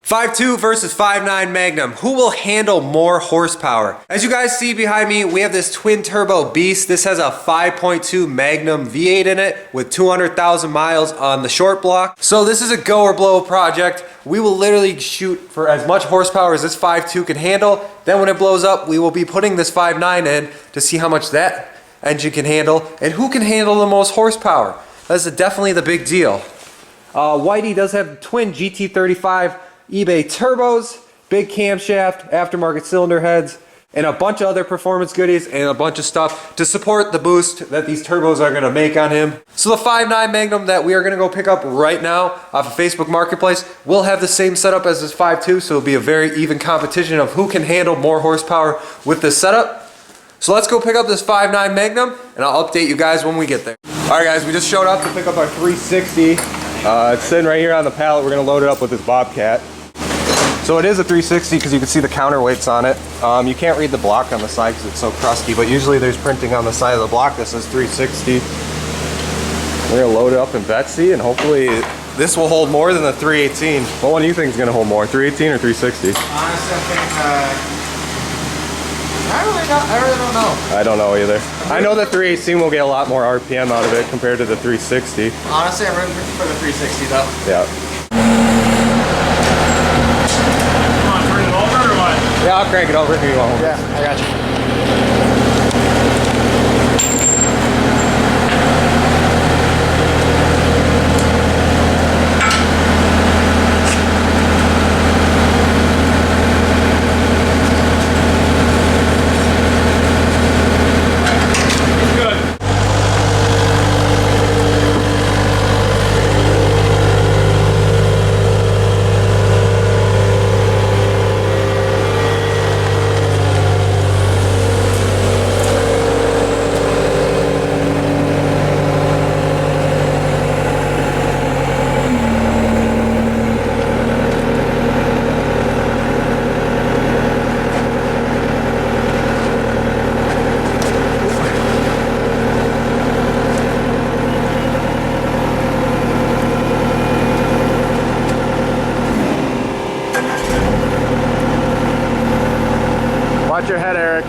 5.2 versus 5.9 Magnum. Who will handle more horsepower? As you guys see behind me, we have this twin turbo beast. This has a 5.2 Magnum V8 in it with 200,000 miles on the short block. So this is a go or blow project. We will literally shoot for as much horsepower as this 5.2 can handle. Then when it blows up, we will be putting this 5.9 in to see how much that engine can handle and who can handle the most horsepower. That's definitely the big deal. Whitie does have twin GT35 eBay turbos, big camshaft, aftermarket cylinder heads, and a bunch of other performance goodies and a bunch of stuff to support the boost that these turbos are going to make on him. So the 5.9 Magnum that we are going to go pick up right now off of Facebook Marketplace will have the same setup as this 5.2, so it'll be a very even competition of who can handle more horsepower with this setup. So let's go pick up this 5.9 Magnum and I'll update you guys when we get there. Alright guys, we just showed up to pick up our 360. It's sitting right here on the pallet. We're going to load it up with this Bobcat. So it is a 360 because you can see the counterweights on it. You can't read the block on the side because it's so crusty, but usually there's printing on the side of the block that says 360. We're going to load it up in Betsy and hopefully this will hold more than the 318. What one do you think is going to hold more, 318 or 360? Honestly, I think I really don't know. I don't know either. I know the 318 will get a lot more RPM out of it compared to the 360. Honestly, I'm rooting for the 360 though. Yeah. Yeah, I'll crank it over if you want. Yeah, I got you. Watch your head, Eric.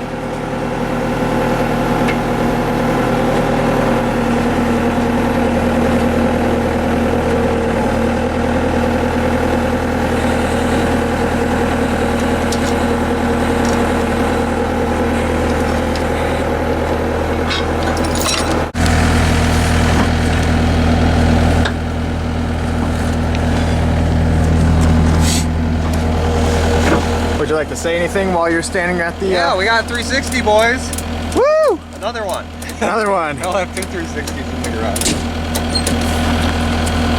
Would you like to say anything while you're standing at the... Yeah, we got 360, boys. Woo! Another one. Another one. I'll have two 360s in the garage.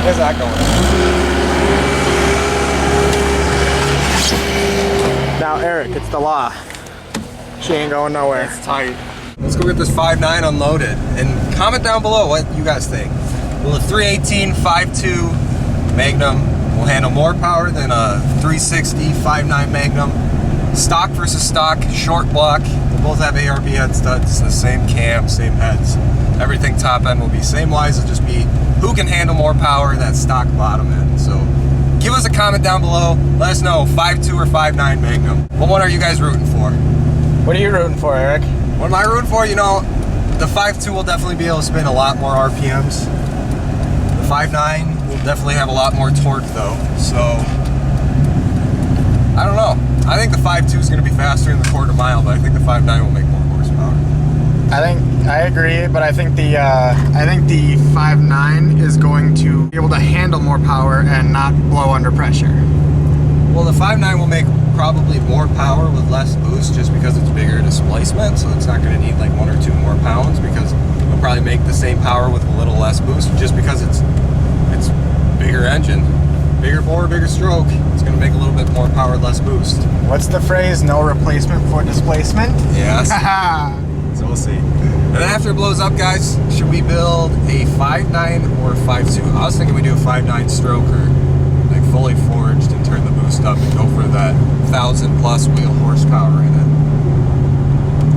Where's that going? Now, Eric, it's the law. She ain't going nowhere. It's tight. Let's go get this 5.9 unloaded and comment down below what you guys think. Will a 318 5.2 Magnum will handle more power than a 360 5.9 Magnum? Stock versus stock, short block. They both have ARB head studs, the same cam, same heads. Everything top end will be same wise. It'll just be who can handle more power, that stock bottom end. So give us a comment down below. Let us know 5.2 or 5.9 Magnum. What one are you guys rooting for? What are you rooting for, Eric? What am I rooting for? You know, the 5.2 will definitely be able to spin a lot more RPMs. The 5.9 will definitely have a lot more torque though. So I don't know. I think the 5.2 is going to be faster in the quarter mile, but I think the 5.9 will make more horsepower. I agree, but I think the 5.9 is going to be able to handle more power and not blow under pressure. Well, the 5.9 will make probably more power with less boost just because it's bigger displacement, so it's not going to need like 1 or 2 more pounds because it'll probably make the same power with a little less boost just because it's bigger engine. Bigger bore, bigger stroke. It's going to make a little bit more power, less boost. What's the phrase? No replacement for displacement? Yes. So we'll see. And then after it blows up, guys, should we build a 5.9 or 5.2? I was thinking we do a 5.9 stroker, like fully forged, and turn the boost up and go for that 1,000+ wheel horsepower in it.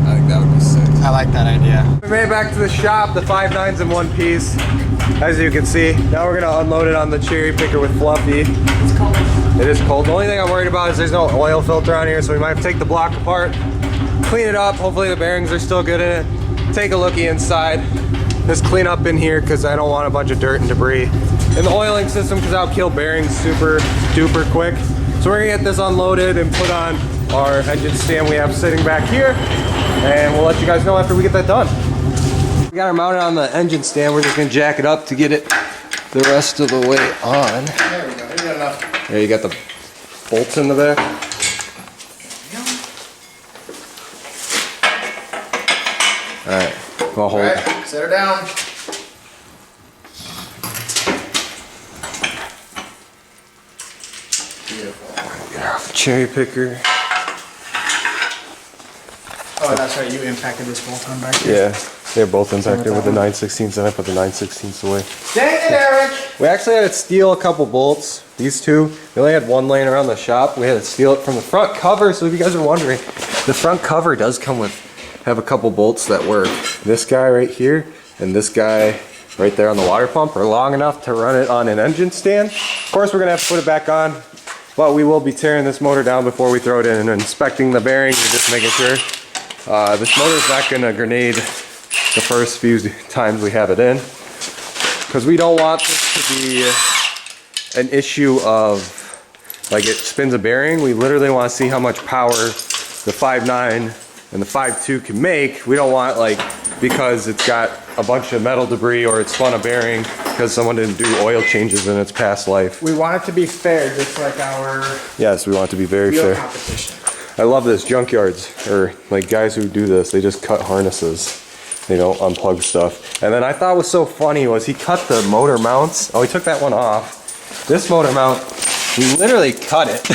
I think that would be sick. I like that idea. We made it back to the shop, the 5.9's in one piece. As you can see, now we're gonna unload it on the cherry picker with Fluffy. It's cold. It is cold. The only thing I'm worried about is there's no oil filter on here, so we might have to take the block apart, clean it up. Hopefully the bearings are still good in it. Take a looky inside. Just clean up in here because I don't want a bunch of dirt and debris in the oiling system because that'll kill bearings super duper quick. So we're gonna get this unloaded and put on our engine stand we have sitting back here, and we'll let you guys know after we get that done. We got her mounted on the engine stand. We're just gonna jack it up to get it the rest of the way on. There we go. You got enough. There, you got the bolts in the back. All right, go hold. All right, set her down. Beautiful. Get off the cherry picker. Oh, that's right. You impacted this bolt on back here. Yeah, they're both impacted with the 9/16, and I put the 9/16 away. Dang it, Eric! We actually had to steal a couple bolts. These two, we only had one laying around the shop. We had to steal it from the front cover. So if you guys are wondering, the front cover does come with, have a couple bolts that work. This guy right here and this guy right there on the water pump are long enough to run it on an engine stand. Of course, we're gonna have to put it back on, but we will be tearing this motor down before we throw it in and inspecting the bearings and just making sure. This motor is not gonna grenade the first few times we have it in, because we don't want this to be an issue of like it spins a bearing. We literally want to see how much power the 5.9 and the 5.2 can make. We don't want, like, because it's got a bunch of metal debris or it spun a bearing because someone didn't do oil changes in its past life. We want it to be fair, just like our Yes, we want it to be very wheel fair. competition. I love this, junkyards, or like guys who do this, they just cut harnesses. They don't unplug stuff. And then I thought was so funny was he cut the motor mounts. Oh, he took that one off. This motor mount, we literally cut it.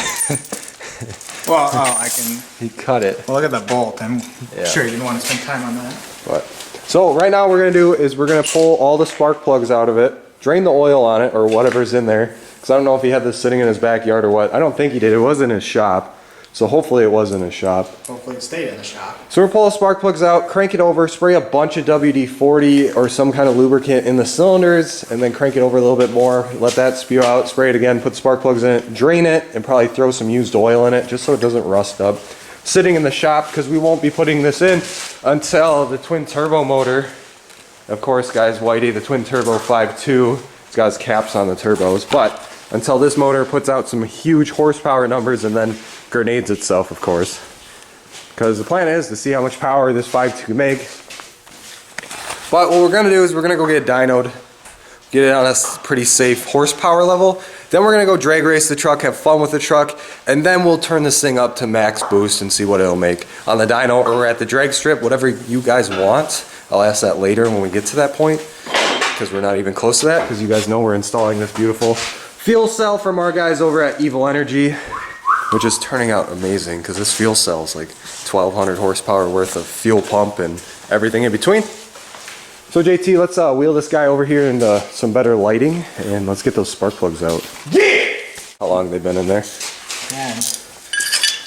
Well, oh, I can. He cut it. Well, look at the bolt. I'm Yeah. sure you didn't want to spend time on that. But so right now what we're gonna do is we're gonna pull all the spark plugs out of it, drain the oil on it or whatever's in there. Because I don't know if he had this sitting in his backyard or what. I don't think he did. It was in his shop. So hopefully it was in his shop. Hopefully it stayed in the shop. So we're pulling spark plugs out, crank it over, spray a bunch of WD-40 or some kind of lubricant in the cylinders, and then crank it over a little bit more, let that spew out, spray it again, put spark plugs in it, drain it, and probably throw some used oil in it just so it doesn't rust up. Sitting in the shop because we won't be putting this in until the twin turbo motor. Of course, guys, Whitey, the twin turbo 5.2, it's got its caps on the turbos, but until this motor puts out some huge horsepower numbers and then grenades itself, of course. Because the plan is to see how much power this 5.2 can make. But what we're gonna do is we're gonna go get it dynoed, get it on a pretty safe horsepower level. Then we're gonna go drag race the truck, have fun with the truck, and then we'll turn this thing up to max boost and see what it'll make on the dyno or at the drag strip, whatever you guys want. I'll ask that later when we get to that point, because we're not even close to that, because you guys know we're installing this beautiful fuel cell from our guys over at Evil Energy, which is turning out amazing because this fuel cell is like 1,200 horsepower worth of fuel pump and everything in between. So JT, let's wheel this guy over here into some better lighting and let's get those spark plugs out. Yeah! How long have they been in there? And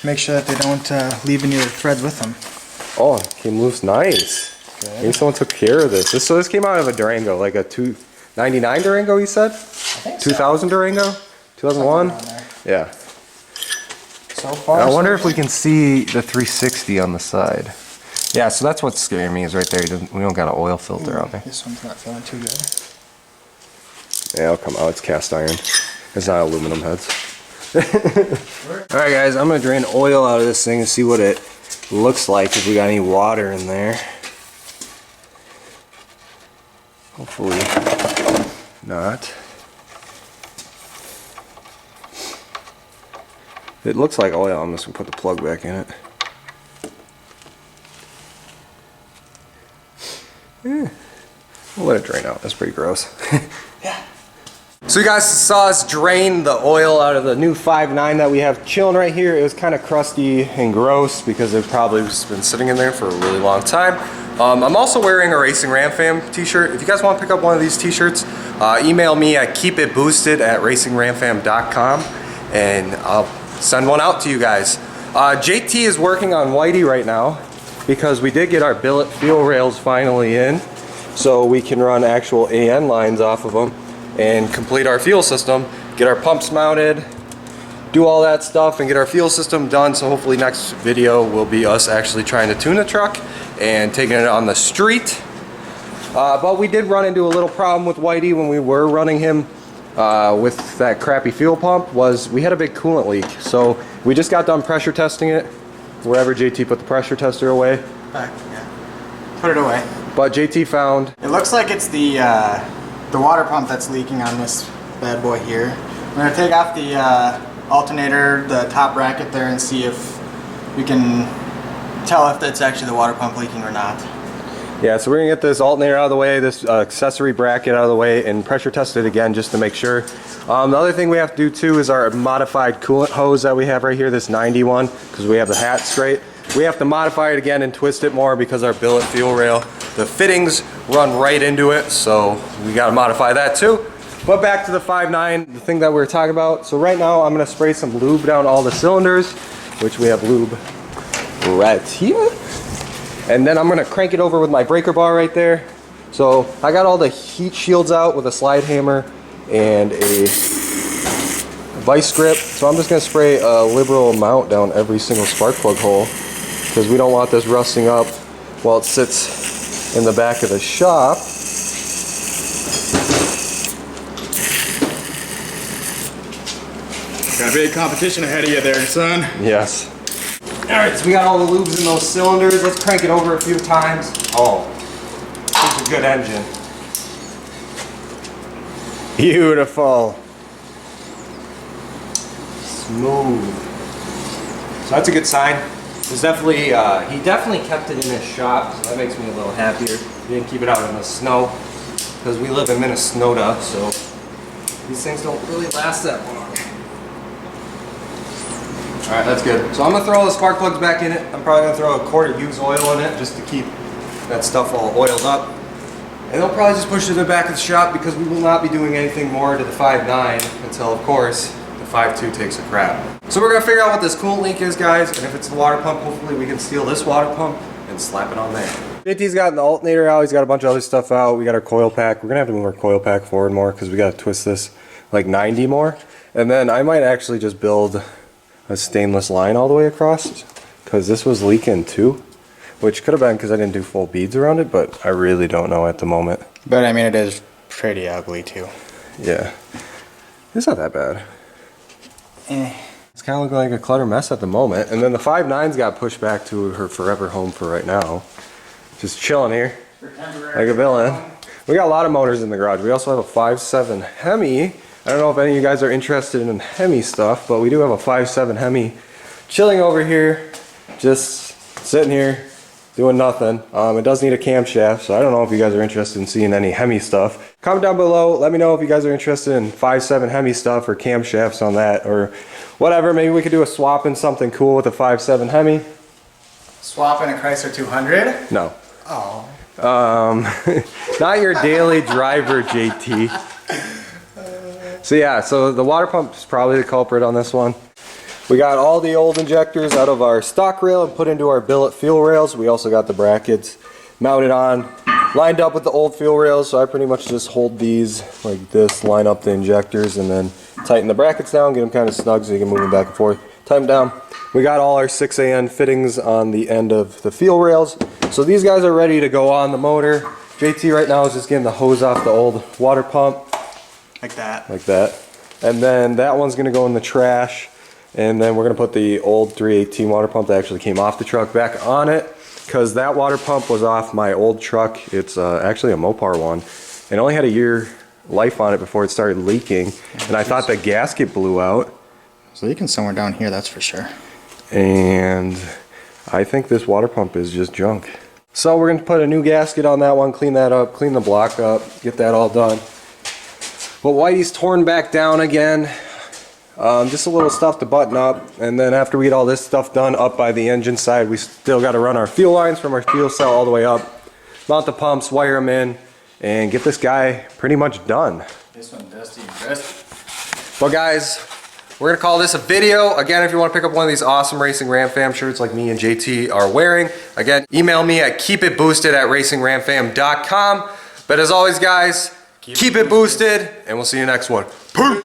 make sure that they don't leave any of the threads with them. Oh, it came loose, nice. Good. Maybe someone took care of this. So this came out of a Durango, like a 299 Durango, you said? I think 2000 Durango? 2001? Something around Yeah. there. So far, I wonder so if we can see the 360 on the side. Yeah, so that's what's scaring me is right there. We don't got an oil filter on there. This one's not feeling too good. Yeah, it'll come out. It's cast iron. It's not aluminum heads. Alright guys, I'm going to drain oil out of this thing and see what it looks like if we got any water in there. Hopefully not. It looks like oil. I'm just going to put the plug back in it. We'll let it drain out. That's pretty gross. Yeah. So you guys saw us drain the oil out of the new 5.9 that we have chilling right here. It was kind of crusty and gross because it probably has been sitting in there for a really long time. I'm also wearing a Racing Ram Fam t-shirt. If you guys want to pick up one of these t-shirts, email me at keepitboosted@racingramfam.com and I'll send one out to you guys. JT is working on Whitey right now. because we did get our billet fuel rails finally in, so we can run actual AN lines off of them and complete our fuel system, get our pumps mounted, do all that stuff and get our fuel system done. So hopefully next video will be us actually trying to tune the truck and taking it on the street. But we did run into a little problem with Whitey when we were running him with that crappy fuel pump. Was we had a big coolant leak. So we just got done pressure testing it wherever JT put the pressure tester away. Yeah. Put it away. But JT found, it looks like it's the water pump that's leaking on this bad boy here. I'm gonna take off the alternator, the top bracket there, and see if we can tell if that's actually the water pump leaking or not. yeah, so we're gonna get this alternator out of the way, this accessory bracket out of the way, and pressure test it again just to make sure. The other thing we have to do too is our modified coolant hose that we have right here, this 91, because we have the hat straight. We have to modify it again and twist it more because our billet fuel rail, the fittings run right into it, so we gotta modify that too. But back to the 5.9, the thing that we were talking about. So right now I'm gonna spray some lube down all the cylinders, which we have lube right here. And then I'm gonna crank it over with my breaker bar right there. So I got all the heat shields out with a slide hammer and a vice grip. So I'm just gonna spray a liberal amount down every single spark plug hole because we don't want this rusting up while it sits in the back of the shop. Got a big competition ahead of you there, son. Yes. Alright, so we got all the lubes in those cylinders. Let's crank it over a few times. Oh, it's a good engine. Beautiful. Smooth. So that's a good sign. There's definitely, he definitely kept it in his shop, so that makes me a little happier. He didn't keep it out in the snow, because we live in Minnesota, so these things don't really last that long. Alright, that's good. So I'm going to throw all the spark plugs back in it. I'm probably going to throw a quart of used oil in it just to keep that stuff all oiled up. And they'll probably just push it in the back of the shop because we will not be doing anything more to the 5.9 until, of course, the 5.2 takes a crap. So we're going to figure out what this coolant leak is, guys, and if it's the water pump, hopefully we can steal this water pump and slap it on there. JT's got the alternator out, he's got a bunch of other stuff out, we got our coil pack. We're going to have to move our coil pack forward more because we got to twist this like 90 more. And then I might actually just build a stainless line all the way across because this was leaking too, which could have been because I didn't do full beads around it, but I really don't know at the moment. But I mean, it is pretty ugly too. Yeah, it's not that bad. It's kind of looking like a clutter mess at the moment. And then the 5.9's got pushed back to her forever home for right now, just chilling here like a villain. We got a lot of motors in the garage. We also have a 5.7 Hemi. I don't know if any of you guys are interested in Hemi stuff, but we do have a 5.7 Hemi chilling over here, just sitting here doing nothing. It does need a camshaft, so I don't know if you guys are interested in seeing any Hemi stuff. Comment down below, let me know if you guys are interested in 5.7 Hemi stuff or camshafts on that or whatever. Maybe we could do a swap in something cool with a 5.7 Hemi. Swap in a Chrysler 200? No. Oh. Not your daily driver, JT. So yeah, so the water pump is probably the culprit on this one. We got all the old injectors out of our stock rail and put into our billet fuel rails. We also got the brackets mounted on, lined up with the old fuel rails. So I pretty much just hold these like this, line up the injectors, and then tighten the brackets down, get them kind of snug so you can move them back and forth. Tighten them down. We got all our 6AN fittings on the end of the fuel rails. So these guys are ready to go on the motor. JT right now is just getting the hose off the old water pump. Like that. Like that. And then that one's going to go in the trash. And then we're going to put the old 318 water pump that actually came off the truck back on it. Because that water pump was off my old truck. It's actually a Mopar one. It only had a year life on it before it started leaking. And I thought the gasket blew out. It's leaking somewhere down here, that's for sure. And I think this water pump is just junk. So we're going to put a new gasket on that one, clean that up, clean the block up, get that all done. But Whitey's torn back down again. Just a little stuff to button up, and then after we get all this stuff done up by the engine side, we still got to run our fuel lines from our fuel cell all the way up, mount the pumps, wire them in, and get this guy pretty much done. This one dusty and dusty. Well guys, we're going to call this a video. Again, if you want to pick up one of these awesome Racing Ram Fam shirts like me and JT are wearing, Again, email me at keepitboosted@racingramfam.com. But as always, guys, keep it boosted, and we'll see you next one. Peace.